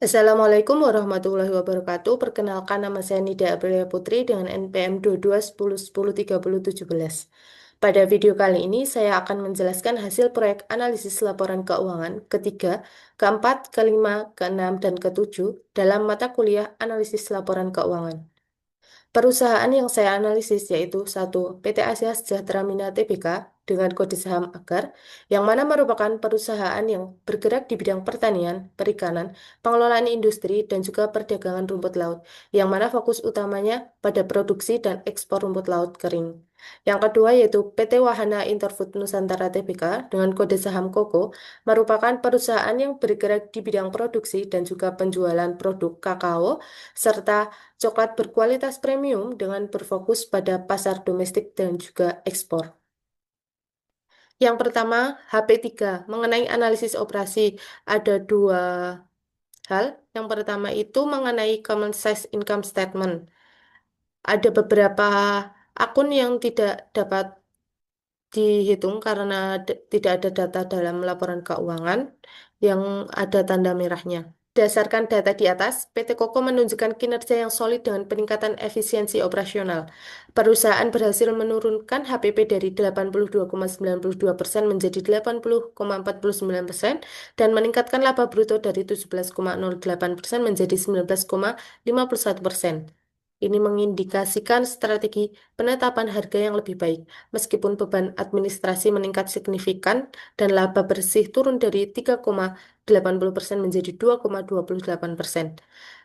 Assalamualaikum warahmatullahi wabarakatuh. Perkenalkan, nama saya Nida Aprilia Putri dengan NPM 2210103017. Pada video kali ini saya akan menjelaskan hasil proyek analisis laporan keuangan ketiga, keempat, kelima, keenam, dan ketujuh dalam mata kuliah analisis laporan keuangan. Perusahaan yang saya analisis yaitu satu PT Asia Sejahtera Mina Tbk dengan kode saham Agar, yang mana merupakan perusahaan yang bergerak di bidang pertanian, perikanan, pengelolaan industri, dan juga perdagangan rumput laut, yang mana fokus utamanya pada produksi dan ekspor rumput laut kering. Yang kedua yaitu PT Wahana Interfood Nusantara Tbk dengan kode saham KOKO, merupakan perusahaan yang bergerak di bidang produksi dan juga penjualan produk kakao, serta coklat berkualitas premium dengan berfokus pada pasar domestik dan juga ekspor. Yang pertama, HP3 mengenai analisis operasi, ada dua hal. Yang pertama itu mengenai common size income statement. Ada beberapa akun yang tidak dapat dihitung karena tidak ada data dalam laporan keuangan yang ada tanda merahnya. Berdasarkan data di atas, PT Koko menunjukkan kinerja yang solid dengan peningkatan efisiensi operasional. Perusahaan berhasil menurunkan HPP dari 82,92% menjadi 80,49% dan meningkatkan laba bruto dari 17,08% menjadi 19,51%. Ini mengindikasikan strategi penetapan harga yang lebih baik, meskipun beban administrasi meningkat signifikan dan laba bersih turun dari 3,80% menjadi 2,28%.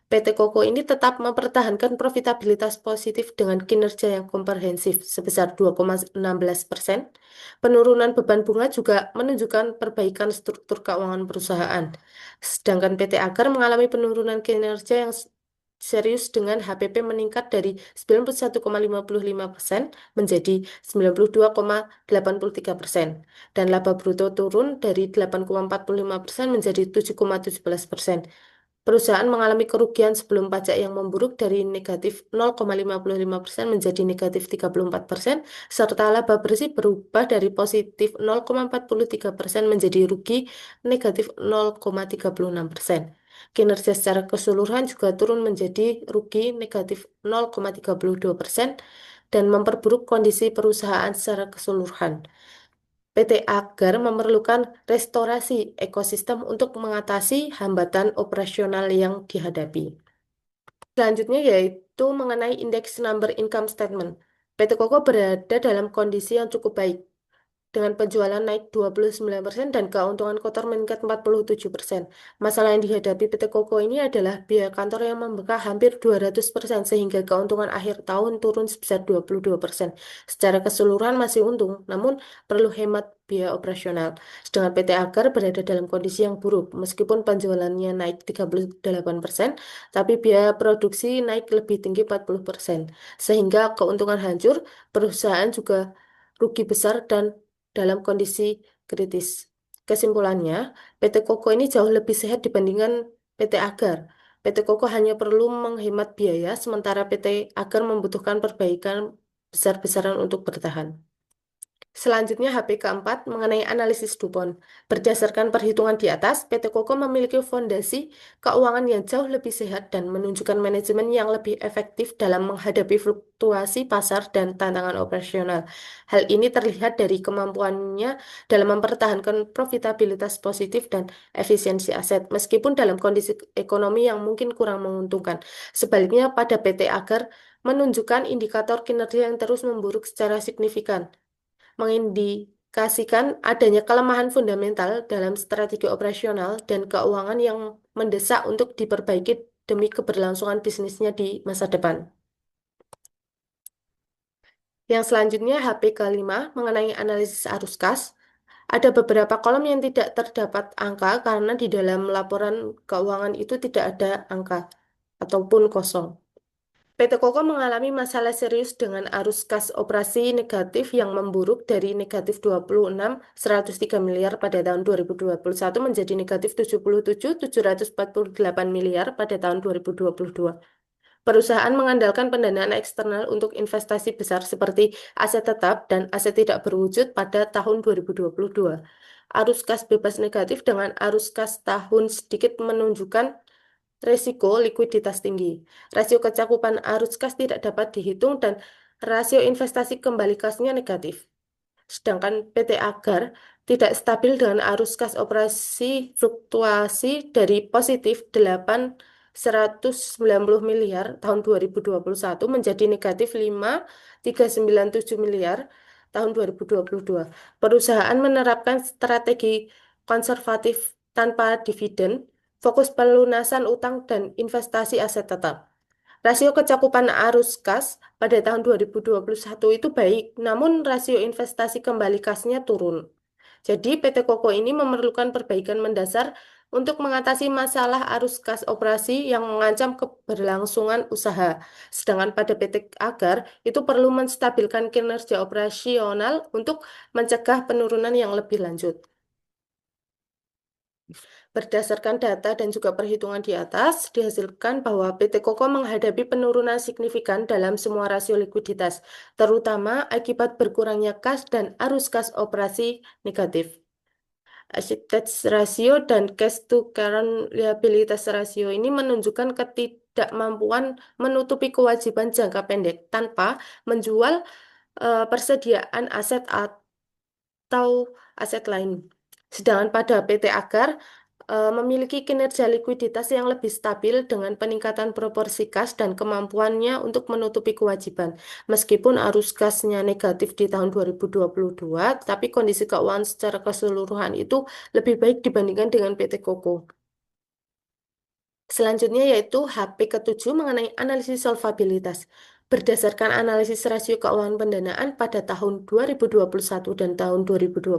PT Koko ini tetap mempertahankan profitabilitas positif dengan kinerja yang komprehensif sebesar 2,16%. Penurunan beban bunga juga menunjukkan perbaikan struktur keuangan perusahaan. Sedangkan PT Agar mengalami penurunan kinerja yang serius dengan HPP meningkat dari 91,55% menjadi 92,83% dan laba bruto turun dari 8,45% menjadi 7,17%. Perusahaan mengalami kerugian sebelum pajak yang memburuk dari negatif 0,55% menjadi negatif 34%, serta laba bersih berubah dari positif 0,43% menjadi rugi negatif 0,36%. Kinerja secara keseluruhan juga turun menjadi rugi negatif 0,32% dan memperburuk kondisi perusahaan secara keseluruhan. PT Agar memerlukan restorasi ekosistem untuk mengatasi hambatan operasional yang dihadapi. Selanjutnya yaitu mengenai indeks number income statement. PT Koko berada dalam kondisi yang cukup baik, dengan penjualan naik 29% dan keuntungan kotor meningkat 47%. Masalah yang dihadapi PT Koko ini adalah biaya kantor yang membengkak hampir 200% sehingga keuntungan akhir tahun turun sebesar 22%. Secara keseluruhan masih untung, namun perlu hemat biaya operasional. Sedangkan PT Agar berada dalam kondisi yang buruk, meskipun penjualannya naik 38%, tapi biaya produksi naik lebih tinggi 40%. Sehingga keuntungan hancur, perusahaan juga rugi besar dan dalam kondisi kritis. Kesimpulannya, PT Koko ini jauh lebih sehat dibandingkan PT Agar. PT Koko hanya perlu menghemat biaya, sementara PT Agar membutuhkan perbaikan besar-besaran untuk bertahan. Selanjutnya, HP keempat mengenai analisis Dupont. Berdasarkan perhitungan di atas, PT Koko memiliki fondasi keuangan yang jauh lebih sehat dan menunjukkan manajemen yang lebih efektif dalam menghadapi fluktuasi pasar dan tantangan operasional. Hal ini terlihat dari kemampuannya dalam mempertahankan profitabilitas positif dan efisiensi aset, meskipun dalam kondisi ekonomi yang mungkin kurang menguntungkan. Sebaliknya, pada PT Agar menunjukkan indikator kinerja yang terus memburuk secara signifikan, mengindikasikan adanya kelemahan fundamental dalam strategi operasional dan keuangan yang mendesak untuk diperbaiki demi keberlangsungan bisnisnya di masa depan. Yang selanjutnya, HP kelima mengenai analisis arus kas. Ada beberapa kolom yang tidak terdapat angka karena di dalam laporan keuangan itu tidak ada angka ataupun kosong. PT Koko mengalami masalah serius dengan arus kas operasi negatif yang memburuk dari negatif 26,103 miliar pada tahun 2021 menjadi negatif 77,748 miliar pada tahun 2022. Perusahaan mengandalkan pendanaan eksternal untuk investasi besar seperti aset tetap dan aset tidak berwujud pada tahun 2022. Arus kas bebas negatif dengan arus kas tahun sedikit menunjukkan Resiko likuiditas tinggi. Rasio kecakupan arus kas tidak dapat dihitung dan rasio investasi kembali kasnya negatif. Sedangkan PT Agar tidak stabil dengan arus kas operasi fluktuasi dari positif 190 miliar tahun 2021 menjadi negatif 5,397 miliar tahun 2022. Perusahaan menerapkan strategi konservatif tanpa dividen, fokus pelunasan utang dan investasi aset tetap. Rasio kecakupan arus kas pada tahun 2021 itu baik, namun rasio investasi kembali kasnya turun. Jadi PT Koko ini memerlukan perbaikan mendasar untuk mengatasi masalah arus kas operasi yang mengancam keberlangsungan usaha. Sedangkan pada PT Agar itu perlu menstabilkan kinerja operasional untuk mencegah penurunan yang lebih lanjut. Berdasarkan data dan juga perhitungan di atas, dihasilkan bahwa PT Koko menghadapi penurunan signifikan dalam semua rasio likuiditas, terutama akibat berkurangnya kas dan arus kas operasi negatif. Asset ratio dan cash to current liabilities ratio ini menunjukkan ketidakmampuan menutupi kewajiban jangka pendek tanpa menjual persediaan aset atau aset lain. Sedangkan pada PT Agar memiliki kinerja likuiditas yang lebih stabil dengan peningkatan proporsi kas dan kemampuannya untuk menutupi kewajiban. Meskipun arus kasnya negatif di tahun 2022, tapi kondisi keuangan secara keseluruhan itu lebih baik dibandingkan dengan PT Koko. Selanjutnya yaitu HP ketujuh mengenai analisis solvabilitas. Berdasarkan analisis rasio keuangan pendanaan pada tahun 2021 dan tahun 2022,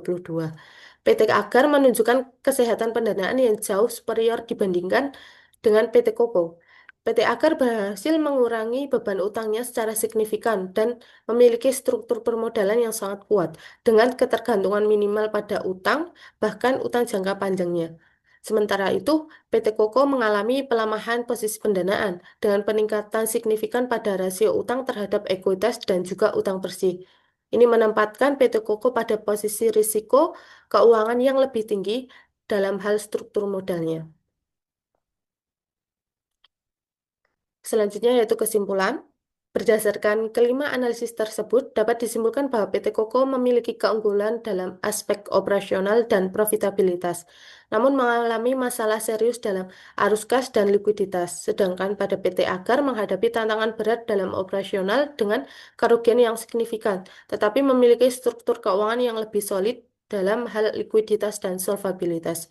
PT Agar menunjukkan kesehatan pendanaan yang jauh superior dibandingkan dengan PT Koko. PT Agar berhasil mengurangi beban utangnya secara signifikan dan memiliki struktur permodalan yang sangat kuat dengan ketergantungan minimal pada utang, bahkan utang jangka panjangnya. Sementara itu, PT Koko mengalami pelemahan posisi pendanaan dengan peningkatan signifikan pada rasio utang terhadap ekuitas dan juga utang bersih. Ini menempatkan PT Koko pada posisi risiko keuangan yang lebih tinggi dalam hal struktur modalnya. Selanjutnya yaitu kesimpulan. Berdasarkan kelima analisis tersebut, dapat disimpulkan bahwa PT Koko memiliki keunggulan dalam aspek operasional dan profitabilitas, namun mengalami masalah serius dalam arus kas dan likuiditas. Sedangkan pada PT Agar menghadapi tantangan berat dalam operasional dengan kerugian yang signifikan, tetapi memiliki struktur keuangan yang lebih solid dalam hal likuiditas dan solvabilitas.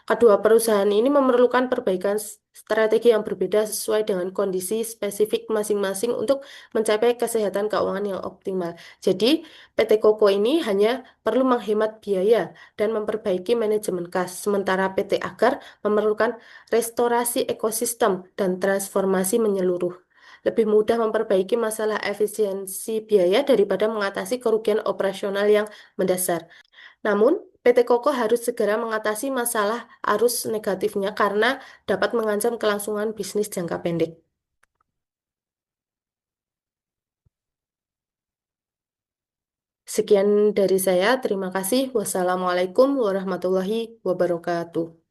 Kedua perusahaan ini memerlukan perbaikan strategi yang berbeda sesuai dengan kondisi spesifik masing-masing untuk mencapai kesehatan keuangan yang optimal. Jadi, PT Koko ini hanya perlu menghemat biaya dan memperbaiki manajemen kas, sementara PT Agar memerlukan restorasi ekosistem dan transformasi menyeluruh. Lebih mudah memperbaiki masalah efisiensi biaya daripada mengatasi kerugian operasional yang mendasar. Namun, PT Koko harus segera mengatasi masalah arus negatifnya karena dapat mengancam kelangsungan bisnis jangka pendek. Sekian dari saya, terima kasih. Wassalamualaikum warahmatullahi wabarakatuh.